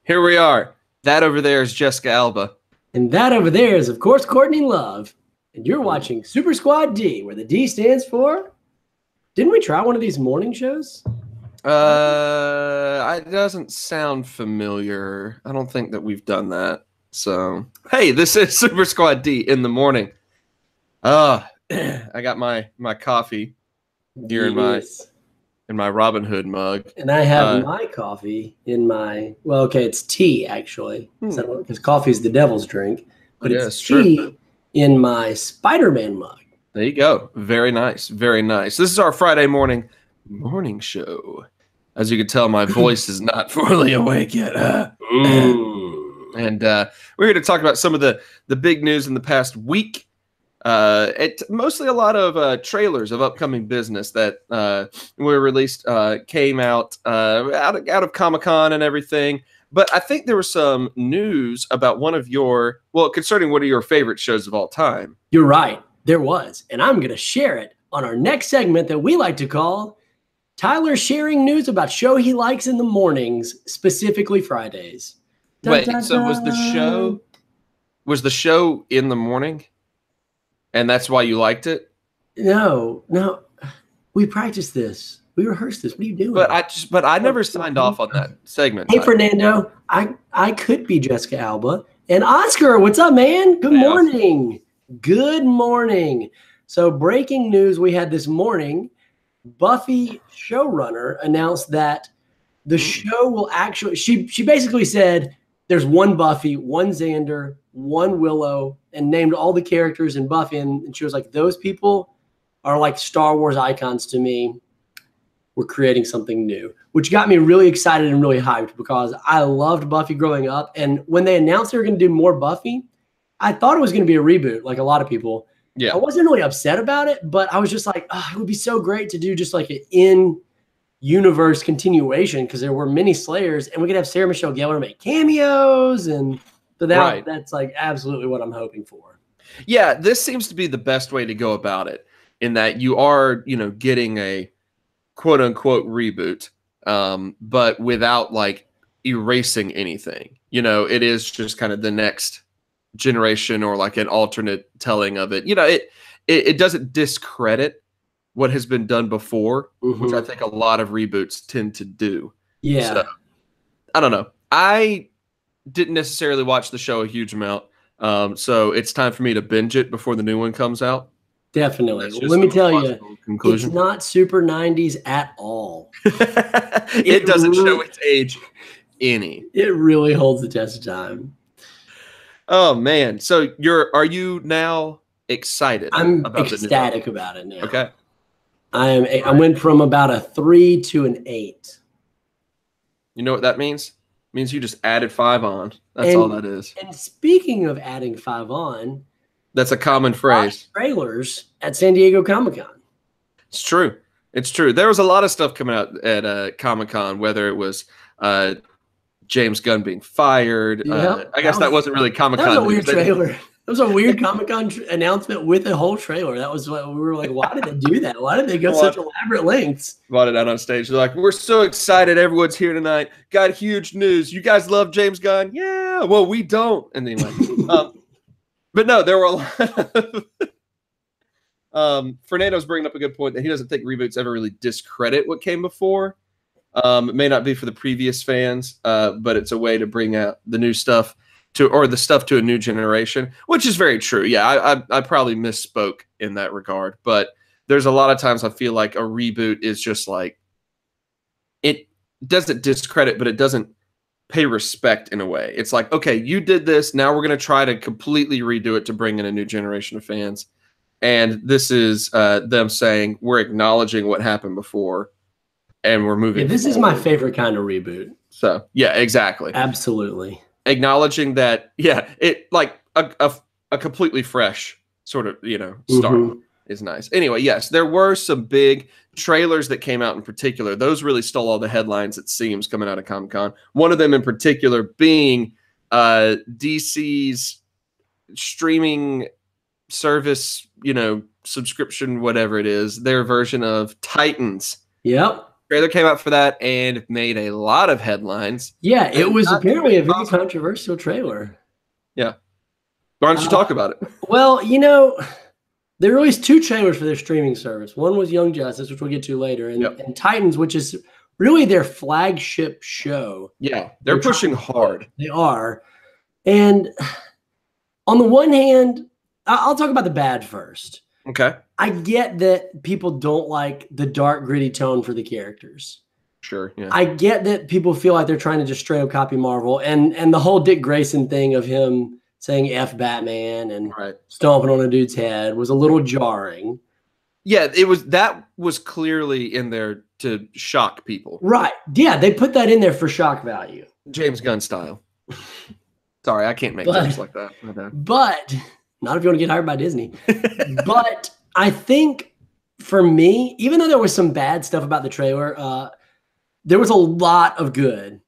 Here we are. That over there is Jessica Alba. And that over there is, of course, Courtney Love. And you're watching Super Squad D, where the D stands for... Didn't we try one of these morning shows? It doesn't sound familiar. I don't think that we've done that. So, hey, this is Super Squad D in the morning. I got my coffee here in my Robin Hood mug. And I have my coffee in my, well, okay, it's tea, actually. Because coffee is the devil's drink. But it's tea in my Spider-Man mug. There you go. Very nice. Very nice. This is our Friday morning show. As you can tell, my voice is not fully awake yet. And we're here to talk about some of the big news in the past week. Mostly a lot of trailers of upcoming business that were released, came out of Comic-Con and everything. But I think there was some news about concerning one of your favorite shows of all time. You're right. There was. And I'm going to share it on our next segment that we like to call Tyler sharing news about show he likes in the mornings, specifically Fridays. Wait, so was the show in the morning? And that's why you liked it? No. We practiced this. We rehearsed this. What are you doing? But I never signed off on that segment. Hey, Fernando, I could be Jessica Alba. And Oscar, what's up, man? Good morning. Oscar. Good morning. So breaking news we had this morning, Buffy showrunner announced that the show will actually, she basically said there's one Buffy, one Xander, one Willow, and named all the characters in Buffy. And she was like, those people are like Star Wars icons to me. We're creating something new, which got me really excited and really hyped because I loved Buffy growing up. And when they announced they were going to do more Buffy, I thought it was going to be a reboot, like a lot of people. Yeah. I wasn't really upset about it, but I was just like, it would be so great to do just like an in-universe continuation because there were many Slayers, and we could have Sarah Michelle Gellar make cameos, and so that's like absolutely what I'm hoping for. Yeah, this seems to be the best way to go about it, in that you are, getting a quote-unquote reboot, but without like erasing anything. It is just kind of the next generation or like an alternate telling of it. It doesn't discredit what has been done before, which I think a lot of reboots tend to do. Yeah. So, I don't know. I didn't necessarily watch the show a huge amount. So it's time for me to binge it before the new one comes out. Definitely. Well, let me tell you, it's not super 90s at all. It doesn't show its age any. It really holds the test of time. Oh man! So are you now excited? I'm ecstatic about it now. Okay. I went from about a 3 to an 8. You know what that means? It means you just added 5 on. That's all that is. And speaking of adding 5 on, that's a common phrase. Trailers at San Diego Comic-Con. It's true. It's true. There was a lot of stuff coming out at Comic-Con, whether it was James Gunn being fired. I guess that wasn't really Comic-Con. That was a weird trailer. That was a weird Comic-Con announcement with a whole trailer. That was what we were like, why did they do that? Why did they go such elaborate lengths? Brought it out on stage. They're like, we're so excited. Everyone's here tonight. Got huge news. You guys love James Gunn? Yeah. Well, we don't. And then but no, there were a lot of Fernando's bringing up a good point that he doesn't think reboots ever really discredit what came before. It may not be for the previous fans, but it's a way to bring out the new stuff to a new generation, which is very true. Yeah, I probably misspoke in that regard, but there's a lot of times I feel like a reboot is just like, it doesn't discredit, but it doesn't pay respect in a way. It's like, okay, you did this. Now we're going to try to completely redo it to bring in a new generation of fans. And this is them saying, we're acknowledging what happened before. And we're moving. Yeah, this is my favorite kind of reboot. So yeah, exactly. Absolutely. Acknowledging that, it like a completely fresh sort of, start is nice. Anyway, yes, there were some big trailers that came out in particular. Those really stole all the headlines, it seems, coming out of Comic-Con. One of them in particular being DC's streaming service, subscription, whatever it is, their version of Titans. Yep. trailer came out for that and made a lot of headlines. Yeah, it was apparently a very controversial trailer. Yeah. Why don't you talk about it? Well, they released 2 trailers for their streaming service. One was Young Justice, which we'll get to later, and Titans, which is really their flagship show. Yeah, they're pushing hard. They are. And on the one hand, I'll talk about the bad first. Okay. I get that people don't like the dark, gritty tone for the characters. Sure, yeah. I get that people feel like they're trying to just straight up copy Marvel. And the whole Dick Grayson thing of him saying F Batman and stomping on a dude's head was a little jarring. Yeah, that was clearly in there to shock people. Right. Yeah, they put that in there for shock value. James Gunn style. Sorry, I can't make jokes like that. But not if you want to get hired by Disney. But I think for me, even though there was some bad stuff about the trailer, there was a lot of good.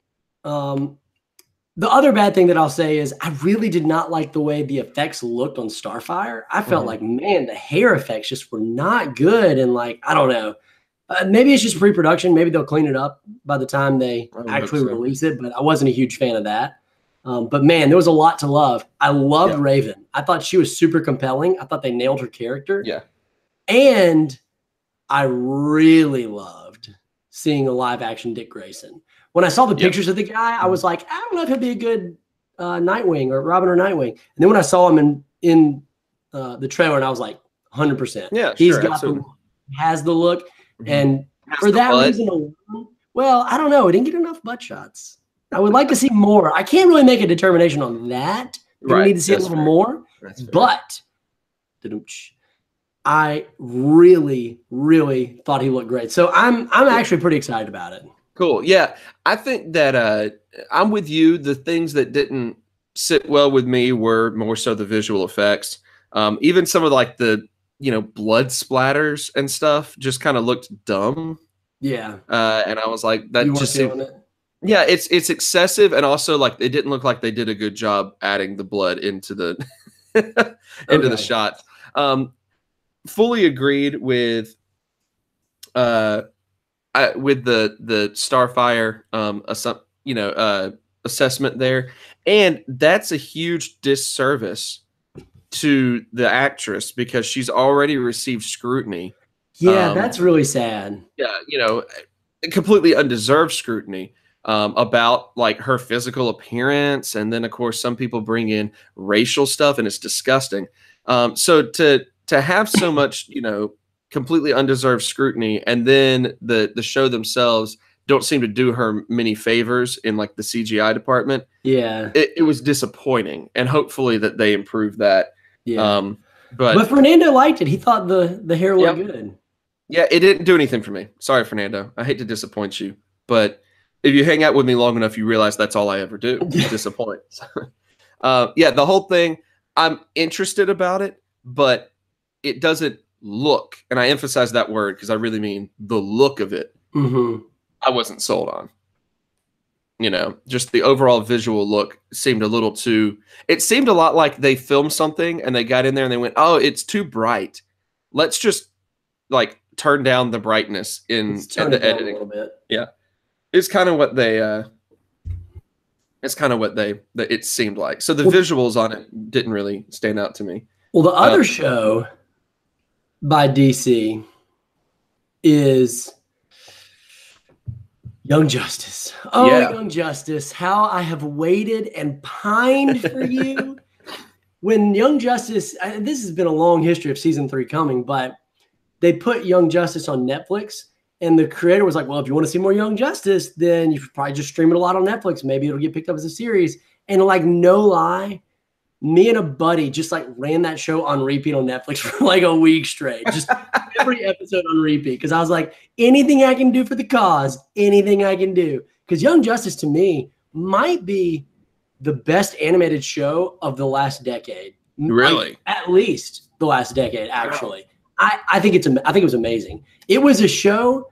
The other bad thing that I'll say is I really did not like the way the effects looked on Starfire. I felt like, man, the hair effects just were not good. And like, I don't know. Maybe it's just pre-production. Maybe they'll clean it up by the time they actually release it. But I wasn't a huge fan of that. But man, there was a lot to love. I loved Raven. I thought she was super compelling. I thought they nailed her character. Yeah. And I really loved seeing a live action Dick Grayson. When I saw the pictures of the guy, I was like, I don't know if he'll be a good Nightwing or Robin or Nightwing. And then when I saw him in the trailer, and I was like, 100%. Yeah, he's got has the look. And for that reason alone, well, I don't know. It didn't get enough butt shots. I would like to see more. I can't really make a determination on that. We need to see a little more. But I really, really thought he looked great. So I'm actually pretty excited about it. Cool. Yeah. I think that I'm with you. The things that didn't sit well with me were more so the visual effects. Even some of like the, blood splatters and stuff just kind of looked dumb. Yeah. And I was like, that just seemed, yeah, it's excessive. And also like, it didn't look like they did a good job adding the blood into the, into the shots. Fully agreed with the Starfire assessment there, and that's a huge disservice to the actress because she's already received scrutiny. Yeah, that's really sad. Yeah, completely undeserved scrutiny about like her physical appearance, and then of course some people bring in racial stuff, and it's disgusting. So to have so much, completely undeserved scrutiny, and then the show themselves don't seem to do her many favors in like the CGI department. Yeah, it was disappointing, and hopefully that they improve that. Yeah, but Fernando liked it. He thought the hair looked good. Yeah, it didn't do anything for me. Sorry, Fernando. I hate to disappoint you, but if you hang out with me long enough, you realize that's all I ever do, disappoint. Yeah, the whole thing. I'm interested about it, but it doesn't look, and I emphasize that word because I really mean the look of it. I wasn't sold on. Just the overall visual look seemed a little too, it seemed a lot like they filmed something and they got in there and they went, oh, it's too bright. Let's just like turn down the brightness in the editing. A little bit. Yeah. It's kind of what they, it seemed like. So the visuals on it didn't really stand out to me. Well, the other show by DC is Young Justice. Oh, yeah. Young Justice. How I have waited and pined for you. When Young Justice, this has been a long history of season 3 coming, but they put Young Justice on Netflix, and the creator was like, well, if you want to see more Young Justice, then you should probably just stream it a lot on Netflix. Maybe it'll get picked up as a series. And like, no lie, me and a buddy just like ran that show on repeat on Netflix for like a week straight. Just every episode on repeat. Because I was like, anything I can do for the cause, anything I can do. Because Young Justice to me might be the best animated show of the last decade. Really? Like, at least the last decade, actually. Wow. I think it was amazing. It was a show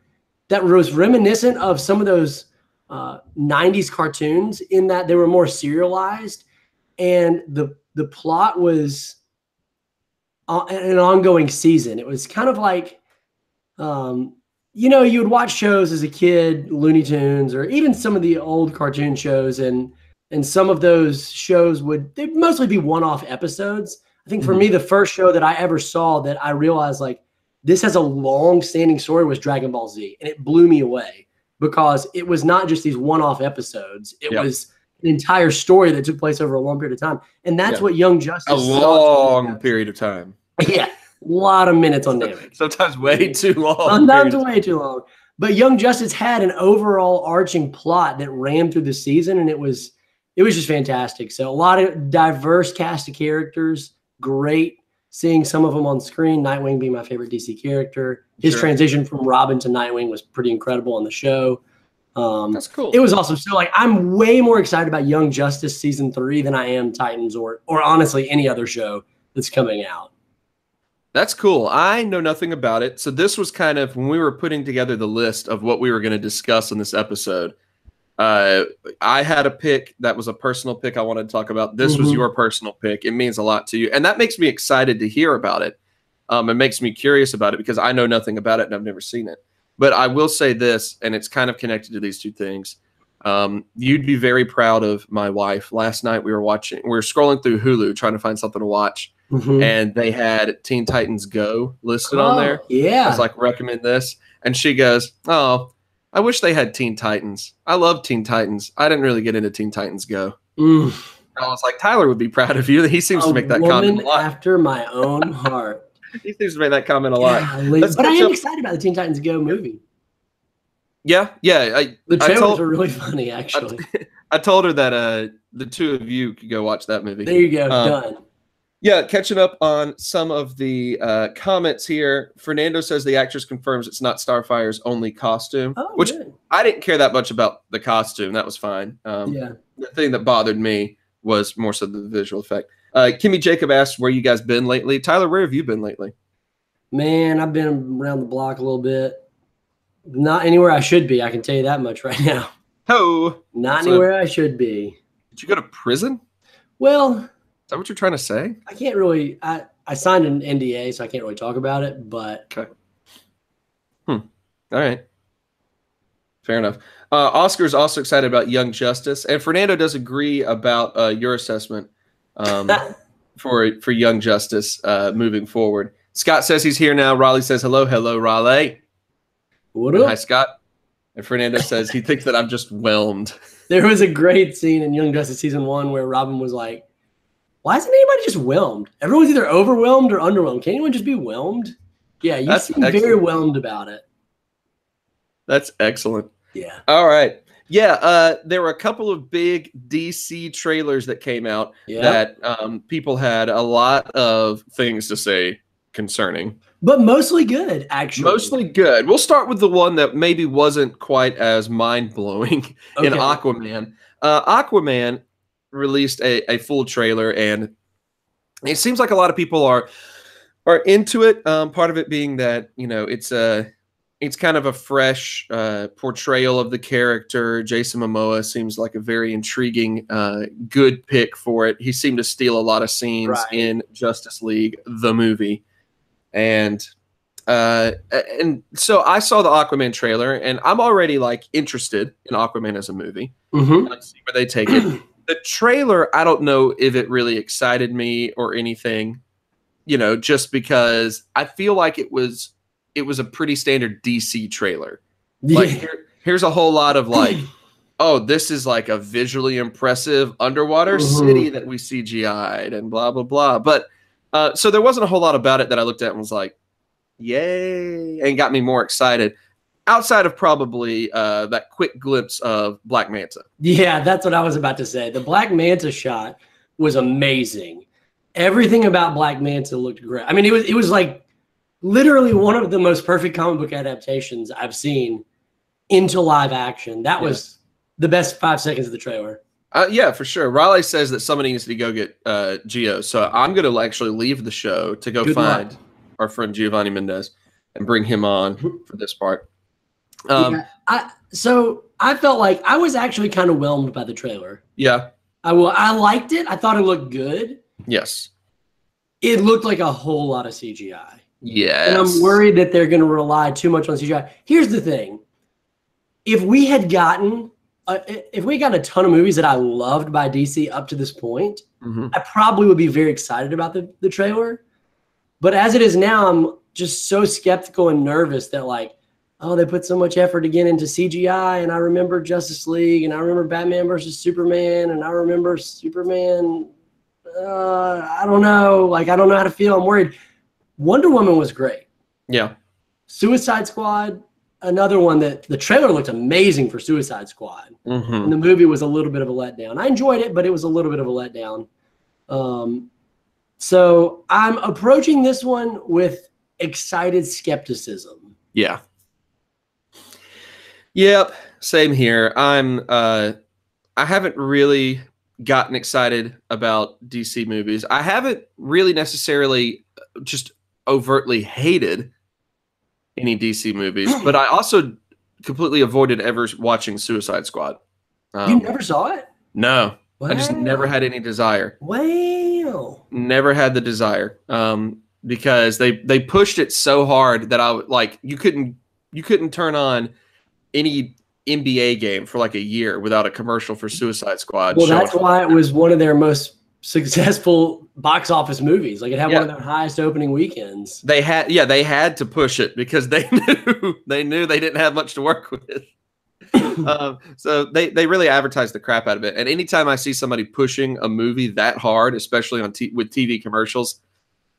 that was reminiscent of some of those 90s cartoons in that they were more serialized. And the plot was an ongoing season. It was kind of like you know, you would watch shows as a kid, Looney Tunes, or even some of the old cartoon shows, and some of those shows they'd mostly be one-off episodes. I think for me, the first show that I ever saw that I realized like this has a long-standing story was Dragon Ball Z, and it blew me away because it was not just these one-off episodes; it was an entire story that took place over a long period of time, and that's what Young Justice. A long period of time. Yeah. A lot of minutes on Namek. Sometimes way too long. Sometimes way too long. But Young Justice had an overall arching plot that ran through the season, and it was just fantastic. So a lot of diverse cast of characters. Great seeing some of them on screen. Nightwing being my favorite DC character. His transition from Robin to Nightwing was pretty incredible on the show. That's cool. It was awesome. So like I'm way more excited about Young Justice season 3 than I am Titans or honestly any other show that's coming out. That's cool. I know nothing about it. So this was kind of when we were putting together the list of what we were going to discuss in this episode. I had a pick that was a personal pick I wanted to talk about. This was your personal pick. It means a lot to you. And that makes me excited to hear about it. It makes me curious about it because I know nothing about it and I've never seen it. But I will say this, and it's kind of connected to these two things. You'd be very proud of my wife. Last night we were scrolling through Hulu trying to find something to watch. And they had Teen Titans Go listed on there. Yeah. I was like, recommend this. And she goes, oh, I wish they had Teen Titans. I love Teen Titans. I didn't really get into Teen Titans Go. I was like, Tyler would be proud of you. He seems to make that comment a lot. After my own heart. He seems to make that comment a lot. But I am excited about the Teen Titans Go movie. Yeah. The trailers are really funny, actually. I told her that the two of you could go watch that movie. There you go. Done. Yeah, catching up on some of the comments here. Fernando says the actress confirms it's not Starfire's only costume, which good. I didn't care that much about the costume. That was fine. The thing that bothered me was more so the visual effect. Kimmy Jacob asked where you guys been lately. Tyler, where have you been lately? Man, I've been around the block a little bit. Not anywhere I should be. I can tell you that much right now. Not anywhere I should be. Did you go to prison? Well... Is that what you're trying to say? I can't really. I signed an NDA, so I can't really talk about it. But okay. All right. Fair enough. Oscar's also excited about Young Justice, and Fernando does agree about your assessment for Young Justice moving forward. Scott says he's here now. Raleigh says hello, Raleigh. What up? Hi, Scott. And Fernando says he thinks that I'm just whelmed. There was a great scene in Young Justice season 1 where Robin was like, why isn't anybody just whelmed? Everyone's either overwhelmed or underwhelmed. Can anyone just be whelmed? Yeah, you seem very whelmed about it. That's excellent. Yeah. All right. Yeah, there were a couple of big DC trailers that came out that people had a lot of things to say concerning. But mostly good, actually. Mostly good. We'll start with the one that maybe wasn't quite as mind-blowing in Aquaman. Aquaman released a full trailer, and it seems like a lot of people are into it. Part of it being that, you know, it's kind of a fresh portrayal of the character. Jason Momoa seems like a very intriguing, good pick for it. He seemed to steal a lot of scenes in Justice League, the movie. And so I saw the Aquaman trailer, and I'm already like interested in Aquaman as a movie. Let's see where they take it. The trailer, I don't know if it really excited me or anything, you know, just because I feel like it was a pretty standard DC trailer. Like here's a whole lot of like, oh, this is like a visually impressive underwater city that we CGI'd and blah, blah, blah. But so there wasn't a whole lot about it that I looked at and was like, yay, and got me more excited. Outside of probably that quick glimpse of Black Manta. Yeah, that's what I was about to say. The Black Manta shot was amazing. Everything about Black Manta looked great. I mean, it was like literally one of the most perfect comic book adaptations I've seen into live action. That was the best 5 seconds of the trailer. Yeah, for sure. Raleigh says that somebody needs to go get Gio. So I'm going to actually leave the show to go find our friend Giovanni Mendez and bring him on for this part. So I felt like I was actually kind of whelmed by the trailer. Yeah. I liked it. I thought it looked good. Yes. It looked like a whole lot of CGI. Yes. And I'm worried that they're going to rely too much on CGI. Here's the thing. If we had gotten a ton of movies that I loved by DC up to this point, I probably would be very excited about the trailer. But as it is now, I'm just so skeptical and nervous that like, oh, they put so much effort again into CGI. And I remember Justice League, and I remember Batman versus Superman, and I remember Superman. I don't know. Like, I don't know how to feel. I'm worried. Wonder Woman was great. Yeah. Suicide Squad, another one that the trailer looked amazing for Suicide Squad. And the movie was a little bit of a letdown. I enjoyed it, but it was a little bit of a letdown. So I'm approaching this one with excited skepticism. Yeah. Yep. Same here. I haven't really gotten excited about DC movies. I haven't really necessarily just overtly hated any DC movies, but I also completely avoided ever watching Suicide Squad. You never saw it? No. Wow. I just never had any desire. Wow. Never had the desire. Because they pushed it so hard that I like you couldn't turn on any NBA game for like a year without a commercial for Suicide Squad. Well, that's why it was one of their most successful box office movies. Like it had one of their highest opening weekends. They had to push it because they knew they didn't have much to work with. So they really advertised the crap out of it. And anytime I see somebody pushing a movie that hard, especially on with TV commercials,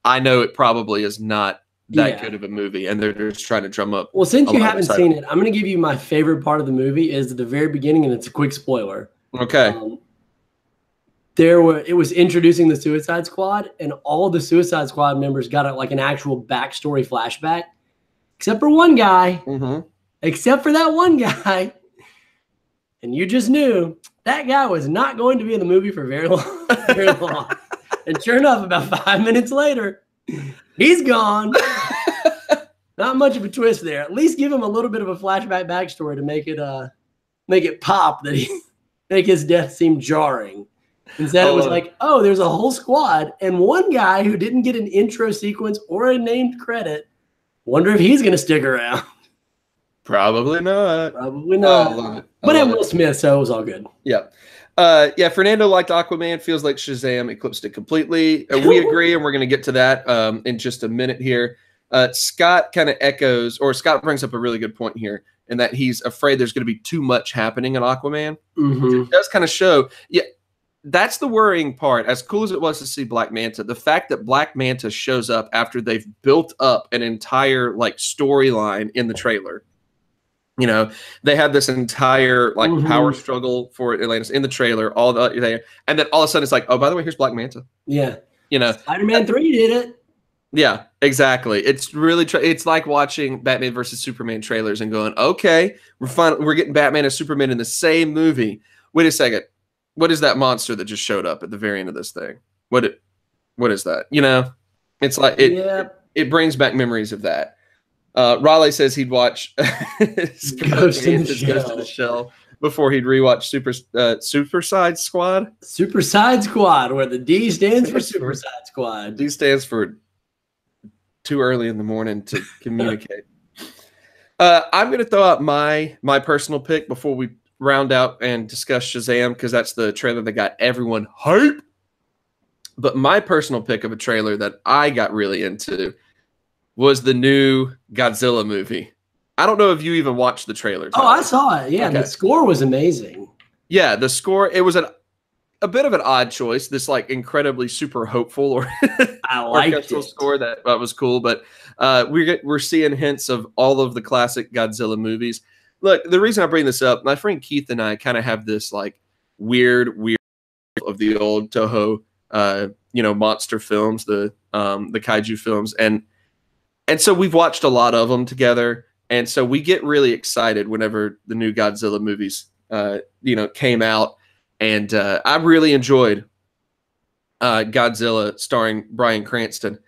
I know it probably is not that good of a movie, and they're just trying to drum up. Well, since you haven't seen it, I'm going to give you my favorite part of the movie is at the very beginning, and it's a quick spoiler. Okay. It was introducing the Suicide Squad, and all of the Suicide Squad members got an actual backstory flashback, except for one guy. Except for that one guy. And you just knew that guy was not going to be in the movie for very long. Very long. And sure enough, about 5 minutes later, he's gone. Not much of a twist there. At least give him a little bit of a flashback backstory to make it pop, make his death seem jarring. Instead, it was like, oh, there's a whole squad and one guy who didn't get an intro sequence or a named credit. Wonder if he's going to stick around. Probably not. Probably not. I love it. But at Will Smith, so it was all good. Yeah. Fernando liked Aquaman. Feels like Shazam eclipsed it completely. We agree, and we're going to get to that in just a minute here. Scott kind of echoes, or Scott brings up a really good point here, in that he's afraid there's going to be too much happening in Aquaman. It does kind of show. Yeah, that's the worrying part. As cool as it was to see Black Manta, the fact that Black Manta shows up after they've built up an entire like storyline in the trailer. You know, they had this entire like power struggle for Atlantis in the trailer, all there, and then all of a sudden it's like, oh, by the way, here's Black Manta. Yeah, you know, Spider-Man 3 did it. Yeah, exactly. It's really it's like watching Batman versus Superman trailers and going, okay, we're getting Batman and Superman in the same movie. Wait a second, what is that monster that just showed up at the very end of this thing? What is that? You know, it's like it brings back memories of that. Raleigh says he'd watch Ghost in the Shell before he'd rewatch Superside Squad. Superside Squad, where the D stands for Superside Squad. D stands for too early in the morning to communicate. I'm going to throw out my personal pick before we round out and discuss Shazam, because that's the trailer that got everyone hype. But my personal pick of a trailer that I got really into was the new Godzilla movie. I don't know if you even watched the trailer, Tyler. Oh, I saw it. Yeah, okay. The score was amazing. Yeah, the score, it was a bit of an odd choice. This like incredibly super hopeful or I liked it. Score that was cool, but we're seeing hints of all of the classic Godzilla movies. Look, the reason I bring this up, my friend Keith and I kind of have this like weird of the old Toho monster films, the kaiju films, and so we've watched a lot of them together, and so we get really excited whenever the new Godzilla movies, came out, and I really enjoyed Godzilla starring Bryan Cranston.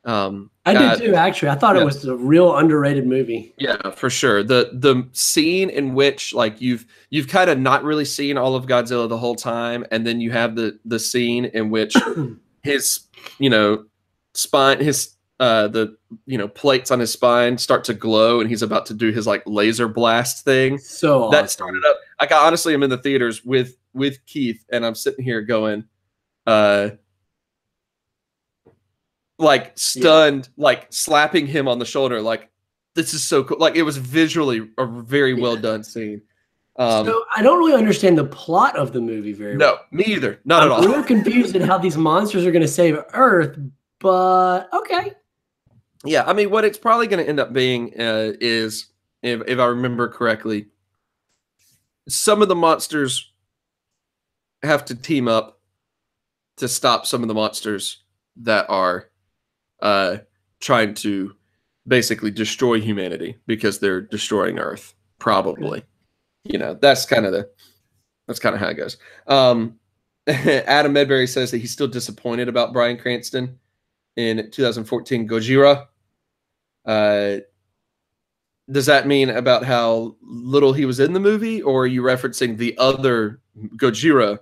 I did too, actually. I thought it was a real underrated movie. Yeah, for sure. The scene in which like you've kind of not really seen all of Godzilla the whole time, and then you have the scene in which his spine, his the plates on his spine start to glow, and he's about to do his like laser blast thing. So awesome. That started up. Like, I honestly am in the theaters with Keith, and I'm sitting here going, like stunned, like slapping him on the shoulder, like, this is so cool. Like, it was visually a very well done scene. So I don't really understand the plot of the movie very well. No, me either. Not at all. I'm real confused at how these monsters are going to save Earth, but okay. Yeah, I mean, what it's probably going to end up being is, if I remember correctly, some of the monsters have to team up to stop some of the monsters that are trying to basically destroy humanity because they're destroying Earth, probably. That's kind of how it goes. Adam Medberry says that he's still disappointed about Bryan Cranston in 2014 Gojira. Does that mean about how little he was in the movie, or are you referencing the other Gojira,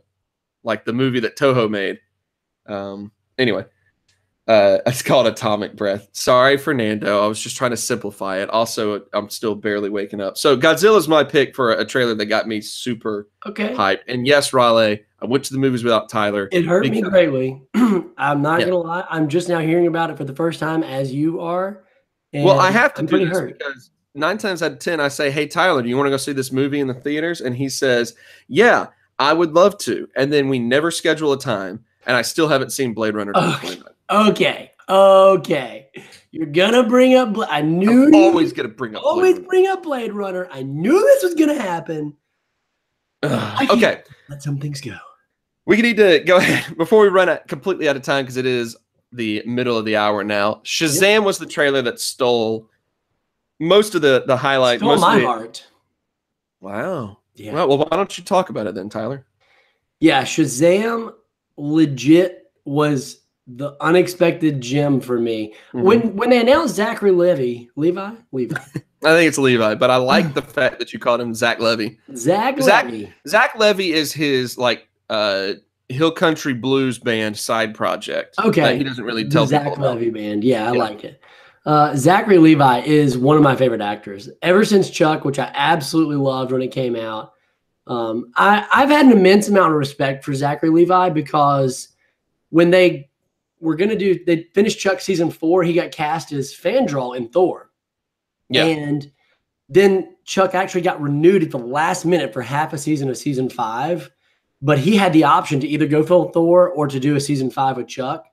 like the movie that Toho made? Anyway, it's called Atomic Breath. Sorry, Fernando. I was just trying to simplify it. Also, I'm still barely waking up. So Godzilla's my pick for a trailer that got me super hyped. And yes, Raleigh, I went to the movies without Tyler. It hurt me greatly. I'm not going to lie. I'm just now hearing about it for the first time, as you are. Well, I have to do this because 9 times out of 10, I say, hey, Tyler, do you want to go see this movie in the theaters? And he says, yeah, I would love to. And then we never schedule a time. And I still haven't seen Blade Runner 2029. Okay. You're gonna bring up. I knew. I'm always gonna bring up. Bring up Blade Runner. I knew this was gonna happen. Okay. Let some things go. We need to go ahead before we run completely out of time, because it is the middle of the hour now. Shazam was the trailer that stole most of the highlight. Stole my heart. Wow. Yeah. Well, why don't you talk about it then, Tyler? Yeah, Shazam legit was the unexpected gem for me. When they announced Zachary Levi. I think it's Levi, but I like the fact that you called him Zach Levy. Zach Levy. Zach Levy is his like Hill Country Blues band side project. Okay, he doesn't really tell Zach people about. Levy band. Yeah, I like it. Zachary Levi is one of my favorite actors ever since Chuck, which I absolutely loved when it came out. I've had an immense amount of respect for Zachary Levi because when they finished Chuck season 4, he got cast as Fandral in Thor. Yeah. And then Chuck actually got renewed at the last minute for half a season of season 5, but he had the option to either go full Thor or to do a season 5 with Chuck,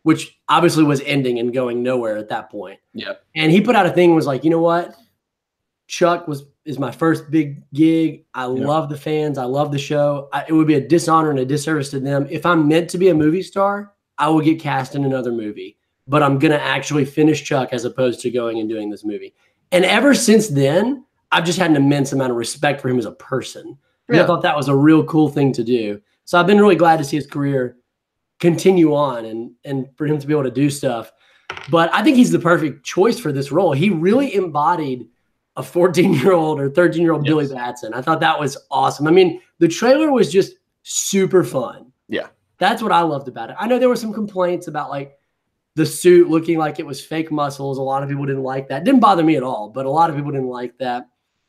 which obviously was ending and going nowhere at that point. Yeah. And he put out a thing and was like, you know what? Chuck is my first big gig. I love the fans. I love the show. It would be a dishonor and a disservice to them. If I'm meant to be a movie star, I will get cast in another movie, but I'm going to actually finish Chuck as opposed to going and doing this movie. And ever since then, I've just had an immense amount of respect for him as a person. I thought that was a real cool thing to do. So I've been really glad to see his career continue on and for him to be able to do stuff. But I think he's the perfect choice for this role. He really embodied a 14-year-old or 13-year-old Billy Batson. I thought that was awesome. I mean, the trailer was just super fun. Yeah. That's what I loved about it. I know there were some complaints about like the suit looking like it was fake muscles. A lot of people didn't like that. It didn't bother me at all, but a lot of people didn't like that.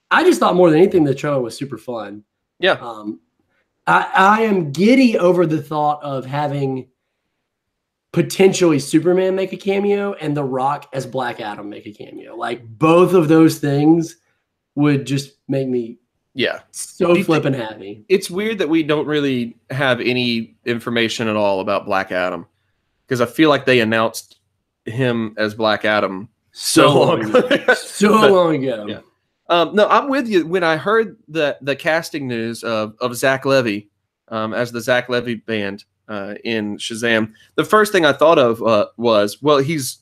I just thought more than anything the trailer was super fun. Yeah. I am giddy over the thought of having potentially Superman make a cameo and The Rock as Black Adam make a cameo. Like both of those things would just make me so flippin' happy. It's weird that we don't really have any information at all about Black Adam, because I feel like they announced him as Black Adam so long ago. Long ago. Yeah. No, I'm with you. When I heard the casting news of Zach Levy as the Zach Levy band in Shazam, the first thing I thought of was, well, he's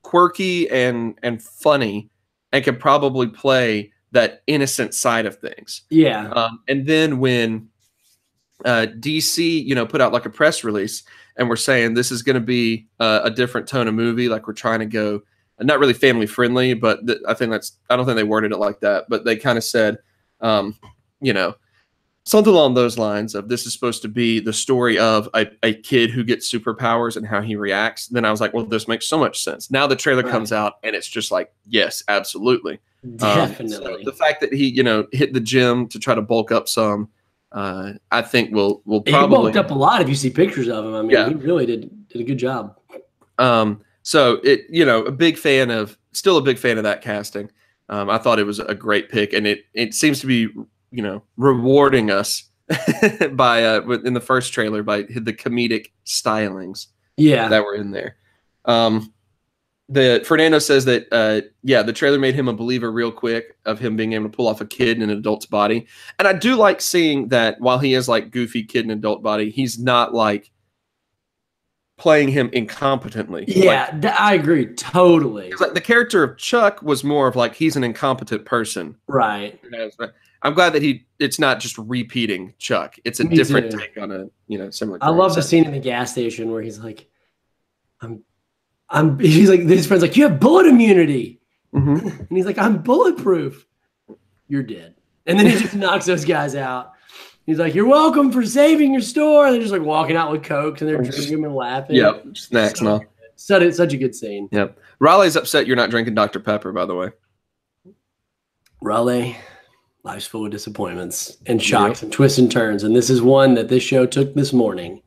quirky and funny and can probably play that innocent side of things. Yeah. And then when DC, put out like a press release and we're saying this is going to be a different tone of movie, like we're trying to go not really family friendly, but I don't think they worded it like that, but they kind of said, something along those lines of this is supposed to be the story of a kid who gets superpowers and how he reacts. Then I was like, well, this makes so much sense. Now the trailer comes out and it's just like, yes, absolutely. Definitely. So the fact that he, hit the gym to try to bulk up some, I think will probably. He bulked up a lot if you see pictures of him. I mean, he really did a good job. So still a big fan of that casting. I thought it was a great pick, and it seems to be, rewarding us by in the first trailer by the comedic stylings that were in there. Fernando says that the trailer made him a believer real quick of him being able to pull off a kid in an adult's body, and I do like seeing that while he is like goofy kid in an adult body, he's not like playing him incompetently. Yeah, I agree totally. Like the character of Chuck was more of like he's an incompetent person, right? I'm glad that it's not just repeating Chuck. It's a different take on a similar. I love the scene in the gas station where he's like, he's like, his friend's like, you have bullet immunity. And he's like, I'm bulletproof. You're dead. And then he just knocks those guys out. He's like, you're welcome for saving your store. And they're just like walking out with Cokes and they're drinking and laughing. Yep. Snacks and all. Such a good scene. Yep. Raleigh's upset you're not drinking Dr. Pepper, by the way. Raleigh, life's full of disappointments and shocks and twists and turns. And this is one that this show took this morning.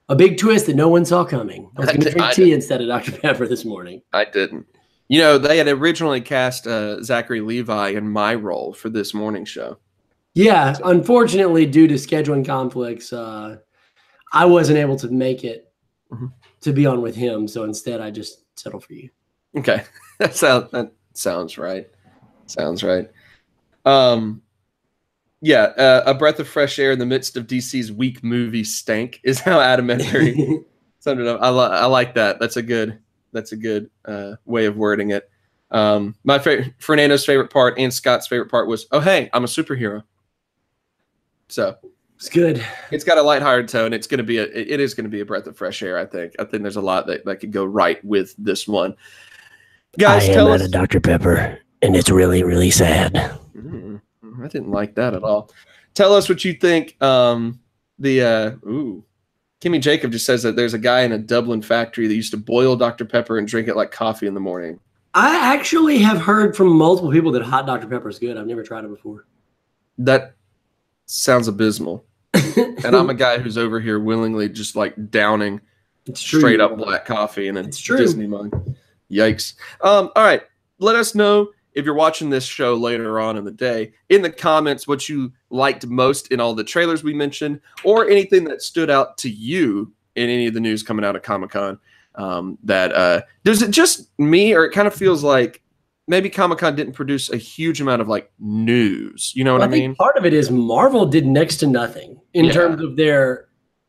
A big twist that no one saw coming. I was going to drink tea instead of Dr. Pepper this morning. I didn't. They had originally cast Zachary Levi in my role for this morning show. Yeah. Unfortunately, due to scheduling conflicts, I wasn't able to make it to be on with him. So instead, I just settled for you. Okay. That sounds right. Sounds right. A breath of fresh air in the midst of DC's weak movie stank is how Adam Emery summed it up. I like that. That's a good way of wording it. My Fernando's favorite part and Scott's favorite part was, oh hey, I'm a superhero. So it's good. It's got a lighthearted tone. It is going to be a breath of fresh air. I think there's a lot that could go right with this one. Guys, tell us. I am out of Dr. Pepper, and it's really, really sad. I didn't like that at all. Tell us what you think. Kimmy Jacob just says that there's a guy in a Dublin factory that used to boil Dr. Pepper and drink it like coffee in the morning. I actually have heard from multiple people that hot Dr. Pepper is good. I've never tried it before. That sounds abysmal. And I'm a guy who's over here willingly just like downing straight up black coffee in a Disney mug. Yikes. All right. Let us know if you're watching this show later on in the day in the comments what you liked most in all the trailers we mentioned or anything that stood out to you in any of the news coming out of Comic-Con. Does it just me or it kind of feels like maybe Comic-Con didn't produce a huge amount of like news. You know what I mean? Think part of it is Marvel did next to nothing in terms of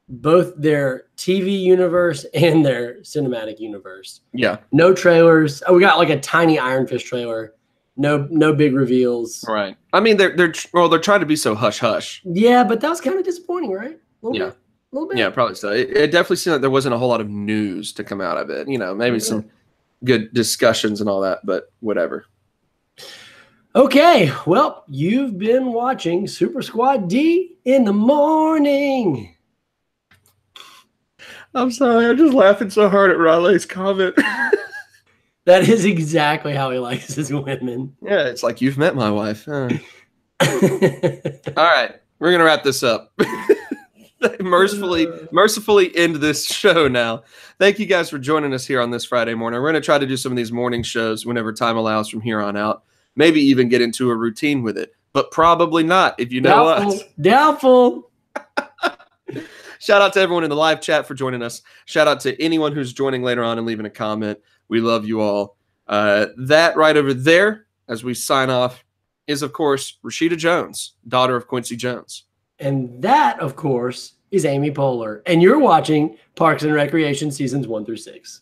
both their TV universe and their cinematic universe. Yeah. No trailers. We got like a tiny Iron Fist trailer. No big reveals. Right. I mean, they're trying to be so hush hush. Yeah, but that was kind of disappointing, right? A little bit. Yeah, probably so. It definitely seemed like there wasn't a whole lot of news to come out of it. Maybe some good discussions and all that, but whatever. Okay, well, you've been watching Super Squad D in the morning. I'm sorry, I'm just laughing so hard at Raleigh's comment. That is exactly how he likes his women. Yeah, it's like you've met my wife. All right, we're gonna wrap this up. mercifully end this show now. Thank you guys for joining us here on this Friday morning. We're going to try to do some of these morning shows whenever time allows from here on out. Maybe even get into a routine with it, but probably not if you know us. Doubtful. Shout out to everyone in the live chat for joining us. Shout out to anyone who's joining later on and leaving a comment. We love you all. That right over there, as we sign off, is, of course, Rashida Jones, daughter of Quincy Jones. And that, of course, is Amy Poehler. And you're watching Parks and Recreation Seasons 1 through 6.